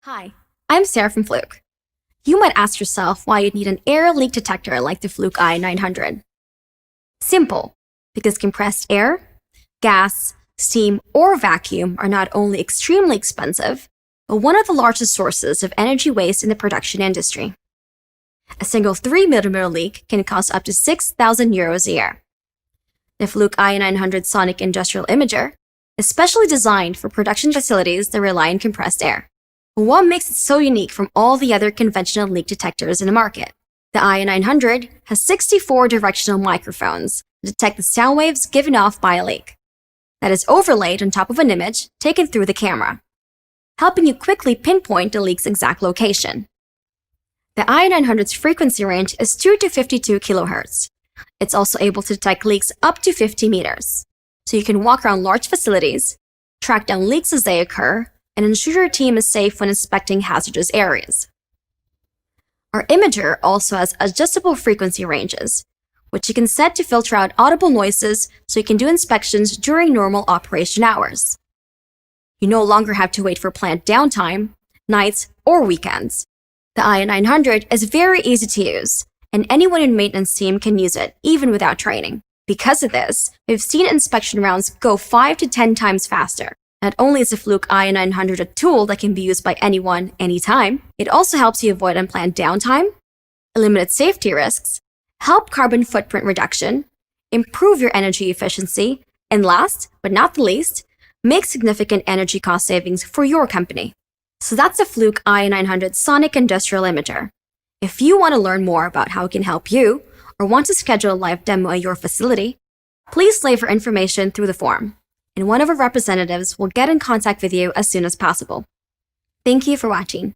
Hi, I'm Sarah from Fluke. You might ask yourself why you'd need an air leak detector like the Fluke ii900. Simple, because compressed air, gas, steam, or vacuum are not only extremely expensive, but one of the largest sources of energy waste in the production industry. A single 3mm leak can cost up to 6,000 euros a year. The Fluke ii900 Sonic Industrial Imager is specially designed for production facilities that rely on compressed air. What makes it so unique from all the other conventional leak detectors in the market? The ii900 has 64 directional microphones to detect the sound waves given off by a leak. That is overlaid on top of an image taken through the camera, helping you quickly pinpoint the leak's exact location. The ii900's frequency range is 2 to 52 kHz. It's also able to detect leaks up to 50 meters, so you can walk around large facilities, track down leaks as they occur, and ensure your team is safe when inspecting hazardous areas. Our imager also has adjustable frequency ranges, which you can set to filter out audible noises so you can do inspections during normal operation hours. You no longer have to wait for plant downtime, nights, or weekends. The ii900 is very easy to use, and anyone in maintenance team can use it, even without training. Because of this, we've seen inspection rounds go 5 to 10 times faster. Not only is the Fluke ii900 a tool that can be used by anyone, anytime, it also helps you avoid unplanned downtime, eliminate safety risks, help carbon footprint reduction, improve your energy efficiency, and last but not the least, make significant energy cost savings for your company. So that's the Fluke ii900 Sonic Industrial Imager. If you want to learn more about how it can help you, or want to schedule a live demo at your facility, please leave your information through the form, and one of our representatives will get in contact with you as soon as possible. Thank you for watching.